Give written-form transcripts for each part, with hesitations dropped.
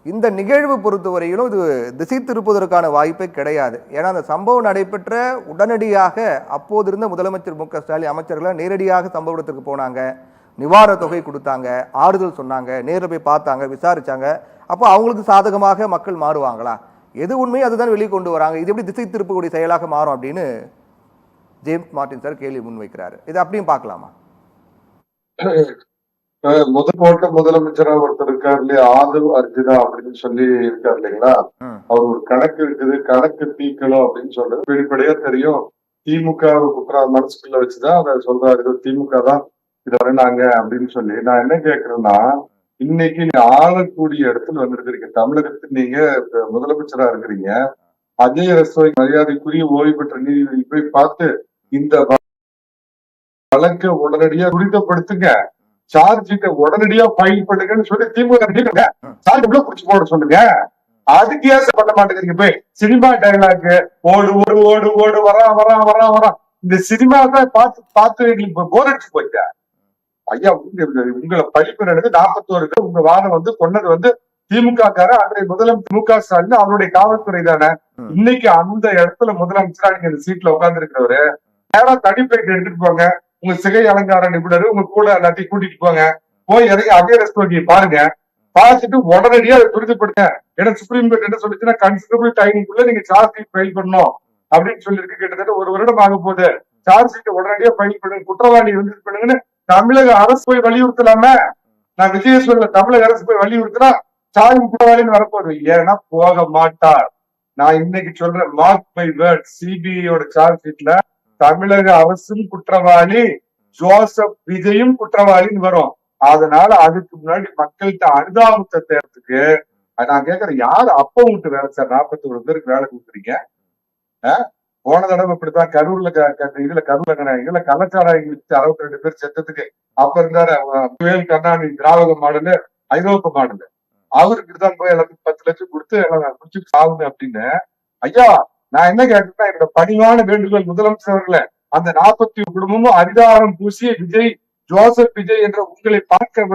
இந்த நிகழ்வு பொறுத்தவரையிலும் இது திசை திருப்புவதற்கான வாய்ப்பே கிடையாது. ஏன்னா அந்த சம்பவம் நடைபெற்ற உடனடியாக அப்போது இருந்த முதலமைச்சர் மு.க.ஸ்டாலின் அமைச்சர்கள் நேரடியாக சம்பவ இடத்திற்கு போனாங்க, நிவாரண தொகை கொடுத்தாங்க, ஆறுதல் சொன்னாங்க, நேரில் போய் பார்த்தாங்க, விசாரிச்சாங்க. அப்போ அவங்களுக்கு சாதகமாக மக்கள் மாறுவாங்களா? எது உண்மையை அதுதான் வெளியே கொண்டு வராங்க. இது எப்படி திசை திருப்பக்கூடிய செயலாக மாறும் அப்படின்னு ஜேம்ஸ் மார்டின் சார் கேள்வி முன்வைக்கிறாரு. இது அப்படியும் பார்க்கலாமா? முதலமைச்சரா ஒருத்தர் இருக்காரு இல்லையா, ஆதவ் அர்ஜுனா அப்படின்னு சொல்லி இருக்காரு இல்லைங்களா, அவர் ஒரு கணக்கு இருக்குது, கணக்கு தீக்கணும் அப்படின்னு சொல்றது வெளிப்படையா தெரியும். திமுக மனசுக்குள்ள வச்சுதான் அதை சொல்றாரு. இது திமுக தான் இதை நாங்க அப்படின்னு சொல்லி. நான் என்ன கேட்கிறேன்னா, இன்னைக்கு நீ ஆளக்கூடிய இடத்துல வந்திருக்கிறீங்க, தமிழகத்தில் நீங்க முதலமைச்சரா இருக்கிறீங்க. அஜய் ரஸ்தோய் மரியாதைக்குரிய ஓய்வு பெற்ற நீதிபதி போய் பார்த்து இந்த வழக்கை உடனடியா துரிதப்படுத்துங்க, சார்ஜ் ஷீட்டை உடனடியா ஃபைல் பண்ணுங்கன்னு சொல்லி திமுக சார்ஜ் குடிச்சு போட சொல்லுங்க. அதுக்கு ஏன் பண்ண மாட்டேங்கிறீங்க? போய் சினிமா டைலாக் ஓடு ஓடு ஓடு ஓடு வரா இந்த சினிமா தான் பார்த்து எங்களுக்கு போர் அடிச்சு போயிட்டா. ஐயா, உங்களை படிப்பு நடந்து 41 பேர் உங்க வாதம் கொண்டது திமுக கார அன்றைய முதலமைச்சர் மு.க. ஸ்டாலின் அவருடைய காவல்துறை தானே. இன்னைக்கு அந்த இடத்துல முதலமைச்சரா நீங்க இந்த சீட்ல உட்கார்ந்து இருக்கிறவரு நேரா தனிப்பேட்டை எடுத்துட்டு போங்க, உங்க சிகை அலங்கார நிபுணர் உங்க கூட எல்லாத்தையும் கூட்டிட்டு போங்க, போய் இறங்கி அதே ரெஸ்டோரண்ட் பாருங்க, பார்த்துட்டு உடனடியா அதை துரிதப்படுத்த. ஏன்னா சுப்ரீம் கோர்ட் என்ன சொல்லிச்சுன்னா, கன்சிடரபிள் டைமுக்குள்ள நீங்க சார்ஜ் ஷீட் ஃபைல் பண்ணணும் அப்படின்னு சொல்லிருக்கு. கிட்டத்தட்ட 1 வருடம் ஆக போகுது. சார்ஜ் ஷீட்டை உடனடியா ஃபைல் பண்ணுங்க, குற்றவாளி பண்ணுங்கன்னு தமிழக அரசு போய் வலியுறுத்தலாமே. நான் விஜய சொல்ல, தமிழக அரசு போய் வலியுறுத்தினா சார்ஜ் குற்றவாளின்னு வரப்போகுது. ஏன்னா போக மாட்டார். நான் இன்னைக்கு சொல்றேன், மார்க் மை வேர்ட், சிபிஐயோட சார்ஜ் ஷீட்ல தமிழக அரசும் குற்றவாளி, ஜோசப் விஜயும் குற்றவாளின்னு வரும். அதனால அதுக்கு முன்னாடி மக்கள்கிட்ட அனுதாபத்தை தேர்றதுக்கு நான் கேட்கறேன், யாரு அப்ப விட்டு வேலை சார் 41 பேருக்கு வேலை கொடுக்குறீங்க? போன தடவை இப்படித்தான் கரூர்ல இதுல கள்ளச்சாராயங்களுக்கு 62 பேர் செத்ததுக்கு அப்ப இருந்தாரு வேல் கருணாநிதி, திராவிட மாடலு, ஐரோப்பா மாடலு. அவருக்கு தான் போய் எல்லாத்துக்கும் 10 லட்சம் கொடுத்து எல்லாம் குடிச்சு சாகுங்க அப்படின்னு. ஐயா, நான் என்ன கேட்டேன்னா, என்னோட பணிவான வேண்டுகோள் முதலமைச்சர் அவர்களே, அந்த 40 குடும்பமும் அரிதாரம் பூசிய விஜய், ஜோசப் விஜய் என்ற உங்களை பார்க்க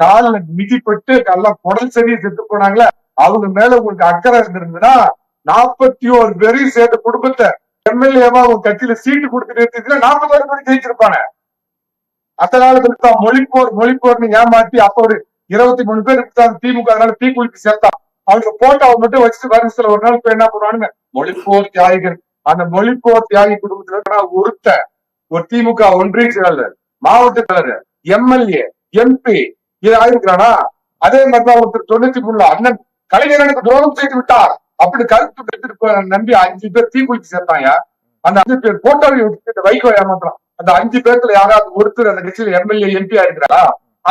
காலில் மிதிப்பட்டு எல்லாம் குடல் சரியை செத்து போனாங்களே, அவங்க மேல உங்களுக்கு அக்கறை இருந்திருந்ததுன்னா 41 பேரையும் சேர்ந்த குடும்பத்தை எம்எல்ஏவா உங்க கட்சியில சீட்டு கொடுத்துட்டு இருந்தீங்கன்னா 40 பேர் ஜெயிச்சிருப்பாங்க. அந்த காலத்துல தான் மொழிப்போர்னு ஏமாத்தி அப்ப ஒரு 23 பேர் திமுக அதனால தீக்குளிக்கு சேர்த்தான். அவங்க போட்டோவை மட்டும் வச்சுட்டு வருஷத்துல ஒரு நாள் போய் என்ன பண்ணுவானுங்க, மொழிப்போர் தியாகிகள். அந்த மொழிப்போர் தியாகி குடும்பத்துல ஒரு திமுக ஒன்றிய செயலர், மாவட்ட செயலர், எம்எல்ஏ, எம்பி இது ஆயிருக்கிறானா? அதே மாதிரிதான் ஒருத்தர் 93 அண்ணன் கலைஞரனுக்கு துரோகம் செய்து விட்டார் அப்படி கருத்து எடுத்துட்டு நம்பி 5 பேர் தீக்குளிக்கு சேர்த்தாங்க. அந்த 5 பேர் போட்டோவை வைகோ ஏமாத்துறான். அந்த 5 பேர்த்துல யாராவது ஒருத்தர் அந்த கட்சியில எம்எல்ஏ, எம்பி ஆயிருக்கிறாரா?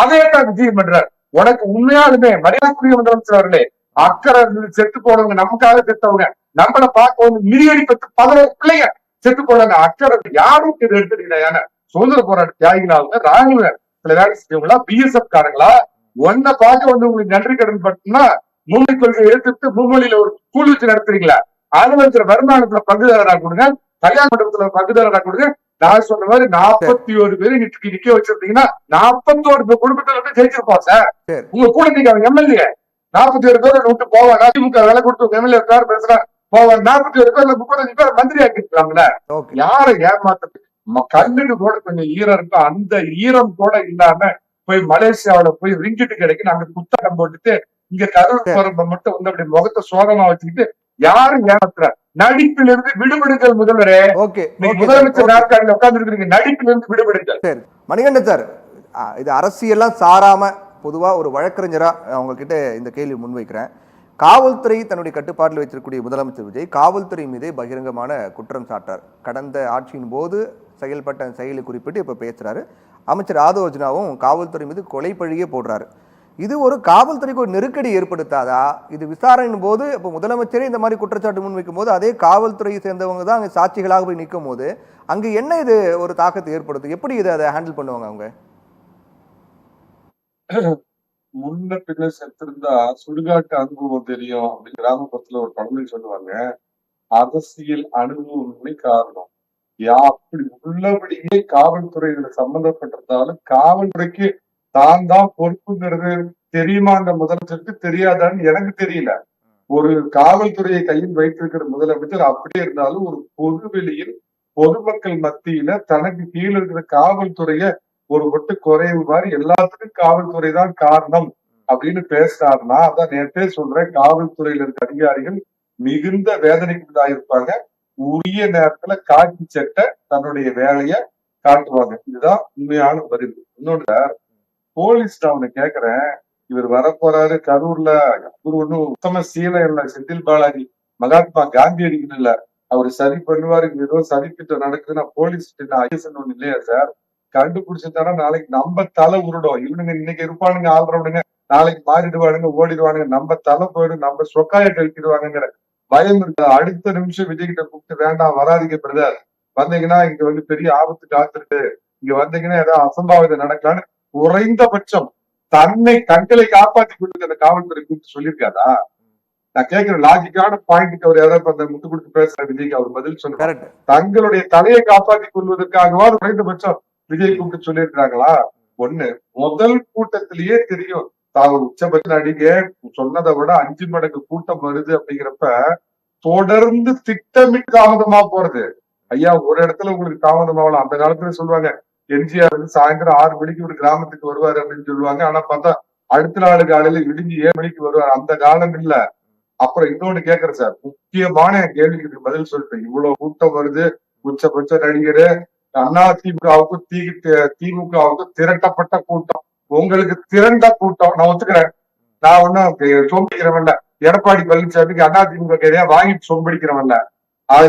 அதே தான் விஜய் பண்றார். உனக்கு உண்மையாலுமே மரியாதைக்குரிய முதலமைச்சர் அவர்களே, அக்கறை செத்து போனவங்க, நமக்காக செத்தவங்க, நம்மளை பார்க்க மிதியடி பத்து 11 பிள்ளைங்க செத்து போனாங்க. அக்கறை யாரும் எடுத்துட்டீங்க. சுதந்திர போராட்ட தியாகிகளாக ராணுவ சில வேலை செஞ்சவங்களா, பிஎஸ்எஃப் காரங்களா, ஒன்ன பார்க்க உங்களுக்கு நன்றி கடன் பட்டோம்னா மும்மொழி கொள்கை எடுத்துட்டு மும்மொழியில ஒரு ஸ்கூல் வச்சு நடத்துறீங்களா? அதுல வருமானத்துல பங்குதாரரா கொடுங்க, கல்யாண மண்டபத்துல பங்குதாரரா கொடுங்க. நான் சொன்ன மாதிரி 41 பேரு நிக்க வச்சிருந்தீங்கன்னா 41 குடும்பத்துல ஜெயிச்சிருப்போம் சார். உங்க கூட நீங்க எம்எல்ஏ 41 பேர் விட்டு போவாங்க. திமுக வேலை கொடுத்து எம்எல்ஏ பேர் பேசுறா போவாங்க. 41 பேர்ல 35 பேர் மந்திரி ஆக்கிருக்கலாம்ல. யாரை ஏமாத்துறது? கண்ணுக்கு கூட கொஞ்சம் ஈரம் இருக்கும். அந்த ஈரம் கூட இல்லாம போய் மலேசியாவில போய் ரிங்கிட்டு கிடைக்கும் அங்க புத்தகம் போட்டுட்டு இங்க கரூர் மட்டும் அப்படி முகத்தை சோகமா வச்சுக்கிட்டு யாரும் ஏமாத்துற? நடிப்பிலிருந்து விடுபடுங்கள் முதல்வரே. முதலமைச்சர் நாற்காலியில் உட்கார்ந்து இருக்கிறீங்க, நடிப்பிலிருந்து விடுபடுங்கள். சரி மணிகண்டன் சார், இது அரசியல்லாம் சாராம பொதுவா ஒரு வழக்கறிஞரா அவங்ககிட்ட இந்த கேள்வி முன்வைக்கிறேன். காவல்துறை தன்னுடைய கட்டுப்பாட்டில் வைத்திருக்கக்கூடிய முதலமைச்சர் விஜய் காவல்துறை மீதே பகிரங்கமான குற்றம் சாட்டார். கடந்த ஆட்சியின் போது செயல்பட்ட செயலை குறிப்பிட்டு இப்ப பேசுறாரு. அமைச்சர் ஆதவ் அர்ஜுனாவும் காவல்துறை மீது கொலை பழியே போடுறாரு. இது ஒரு காவல்துறைக்கு ஒரு நெருக்கடி ஏற்படுத்தாதா? இது விசாரணையின் போது இப்போ முதலமைச்சரே இந்த மாதிரி குற்றச்சாட்டு முன்வைக்கும் போது அதே காவல்துறையை சேர்ந்தவங்க தான் அங்கே சாட்சிகளாக போய் நிற்கும் போது அங்கே என்ன இது ஒரு தாக்கத்தை ஏற்படுத்தும்? எப்படி இதை அதை ஹேண்டில் பண்ணுவாங்க அவங்க? முன்ன பின்ன செத்திருந்தா சுடுகாட்டு அனுபவம் தெரியும் அப்படின்னு கிராமப்புறத்துல ஒரு பழமொழி சொல்லுவாங்க. அரசியல் அனுபவமே காரணம். அப்படி உள்ளபடியே காவல்துறையில சம்பந்தப்பட்டிருந்தாலும் காவல்துறைக்கு தான் பொறுப்புங்கிறது தெரியுமா அந்த முதலமைச்சருக்கு தெரியாதான்னு எனக்கு தெரியல. ஒரு காவல்துறையை கையில் வைத்திருக்கிற முதலமைச்சர் அப்படியே இருந்தாலும் ஒரு பொது வெளியில் பொதுமக்கள் மத்தியில தனக்கு கீழே இருக்கிற காவல்துறைய ஒரு ஒட்டு குறைவு மாதிரி எல்லாத்துக்கும் காவல்துறை தான் காரணம் அப்படின்னு பேசினாருன்னா, அதான் நேற்றே சொல்றேன், காவல்துறையில இருக்க அதிகாரிகள் மிகுந்த வேதனைக்குள்ளாயிருப்பாங்க. உரிய நேரத்துல காக்கி சட்டை தன்னுடைய வேலைய காட்டுவாங்க. இதுதான் உண்மையான பதில். இன்னொன்னு, போலீஸ் அவனை கேக்குறேன், இவர் வரப்போறாரு கரூர்ல, அவர் ஒன்னும் உத்தம சீலம் இல்ல, செந்தில் பாலாஜி மகாத்மா காந்தியடிகள் இல்ல, அவரு சரி பண்ணுவாரு, ஏதோ சரி திட்டம் நடக்குதுன்னா போலீஸ் ஐஎஸ்என் ஒண்ணு இல்லையா சார்? கண்டுபிடிச்சிட்டானா நாளைக்கு நம்ம தலை உருடும். இவனுங்க இன்னைக்கு இருப்பானுங்க ஆள்றவனுங்க, நாளைக்கு மாறிடுவானுங்க, ஓடிடுவானுங்க, நம்ம தலை போயிடும், நம்ம சொக்காய கழிக்கிடுவாங்கிற பயம் இருக்கு. அடுத்த நிமிஷம் விஜய் கிட்ட கூப்பிட்டு, வேண்டாம் வராதிங்க பிரதர், வந்தீங்கன்னா இங்க வந்து பெரிய ஆபத்து காத்திருக்கு, இங்க வந்தீங்கன்னா ஏதாவது அசம்பாவிதம் நடக்கலான்னு குறைந்தபட்சம் தன்னை கண்களை காப்பாத்தி கொடுத்து அந்த காவல்துறை கூப்பிட்டு சொல்லியிருக்காதா? நான் கேட்கிற லாஜிக்கான பாயிண்ட்டுக்கு அவர் யாராவது அந்த முட்டு கொடுத்து பேசுற விஜய்க்கு அவர் பதில் சொல்றாரு. தங்களுடைய தலையை காப்பாற்றிக் கொள்வதற்காகவாது குறைந்தபட்சம் விஜய் கூப்பிட்டு சொல்லியிருக்கிறாங்களா? ஒண்ணு, முதல் கூட்டத்திலேயே தெரியும் தான் உச்சபட்ச நடிகை சொன்னதை விட 5 மடங்கு கூட்டம் வருது அப்படிங்கிறப்ப தொடர்ந்து திட்டமிட்டு தாமதமா போறது. ஐயா, ஒரு இடத்துல உங்களுக்கு தாமதமாகலாம். அந்த காலத்துல சொல்லுவாங்க, எம்ஜிஆர் வந்து சாயந்தரம் 6 மணிக்கு ஒரு கிராமத்துக்கு வருவாரு அப்படின்னு சொல்லுவாங்க. ஆனா பார்த்தா அடுத்த நாள் காலையில விடிஞ்சு 7 மணிக்கு வருவார். அந்த காலம் இல்ல. அப்புறம் இன்னொன்னு கேக்குறேன் சார், முக்கியமான கேள்விக்கு பதில் சொல்லிட்டேன். இவ்வளவு கூட்டம் வருது, உச்சபட்ச நடிகர், அண்ணா திமுகவுக்கும் திமுகவுக்கும் திரட்டப்பட்ட கூட்டம், உங்களுக்கு திரண்ட கூட்டம் நான் ஒத்துக்கிறேன். நான் ஒன்னும் சோம்பிக்கிறவன்ல, எடப்பாடி பழனிசாமிக்கு அண்ணா திமுக கையா வாங்கிட்டு சோம்படிக்கிறவன்ல. அது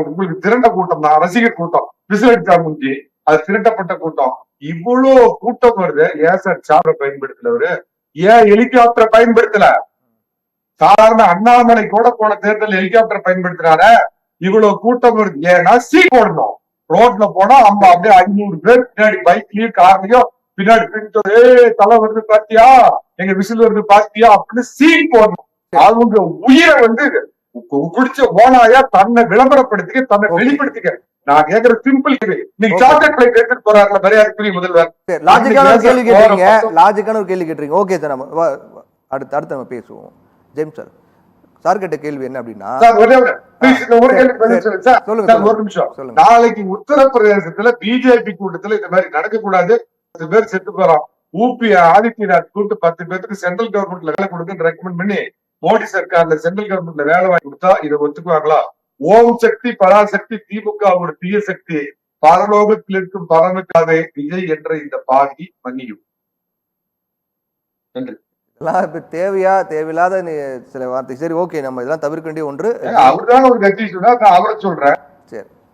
உங்களுக்கு திரண்ட கூட்டம் தான், ரசிகர் கூட்டம், விசிலடிச்சா முடிஞ்சு அது திரட்டப்பட்ட கூட்டம். இவ்வளவு கூட்டம் வருது, ஏன் சார் சாப்பரை பயன்படுத்தலவரு? ஏன் ஹெலிகாப்டரை பயன்படுத்தல? சாதாரண அண்ணாமலை கூட போன தேர்தல் ஹெலிகாப்டர் பயன்படுத்தினார. இவ்வளவு கூட்டம் வருது ஏன்னா சீட் போடணும். ரோட்ல போனா அப்படியே 500 பேர் பின்னாடி பைக்லயும் கார்லயும் பின்னாடி பின்ட்டு, தலை வருது பாத்தியா, எங்க விசில் வருது பாத்தியா அப்படின்னு சீட் போடணும். அவங்க உயிரை வந்து குடிச்ச ஓனாயா தன்னை விளம்பரப்படுத்திக்க, தன்னை வெளிப்படுத்திக்க. நான் கேக்குற சிம்பிள் இது. நீங்க சாக்லேட் பிளேட் எடுத்துட்டு போறாருல மரியாதைக்குரிய முதல்வர். லாஜிக்கான ஒரு கேள்வி கேட்டீங்க, லாஜிக்கான ஒரு கேள்வி கேட்டீங்க. ஓகே சார், நம்ம அடுத்து நம்ம பேசுவோம். ஜெயம் சார், சார் கேட்ட கேள்வி என்ன அப்படின்னா, ஒரு நிமிஷம். நாளைக்கு உத்தரப்பிரதேசத்துல பிஜேபி கூட்டத்துல இந்த மாதிரி நடக்க கூடாது, 10 பேர் செத்து போறோம். ஊபி ஆதித்யநாத் கூட்டு 10 பேருக்கு சென்ட்ரல் கவர்மெண்ட்ல வேலை கொடுக்குன்னு ரெக்கமெண்ட் பண்ணி மோடி சர்க்கார்ல சென்ட்ரல் கவர்மெண்ட்ல வேலை வாங்கி கொடுத்தா இதை ஒத்துக்குவாங்களா? ஓம் சக்தி பராசக்தி திமுக ஒரு தீய சக்தி, பரலோகத்தில் இருக்கும் பரனுக்காக விஜய் என்ற இந்த பாகி மன்னியும். நன்றி. இப்ப தேவையா தேவையில்லாத சில வார்த்தை. சரி, ஓகே, நம்ம இதெல்லாம் தவிர்க்க வேண்டிய ஒன்று. அவர்தான் ஒரு கட்சி சொன்னா, நான் அவரை சொல்றேன்.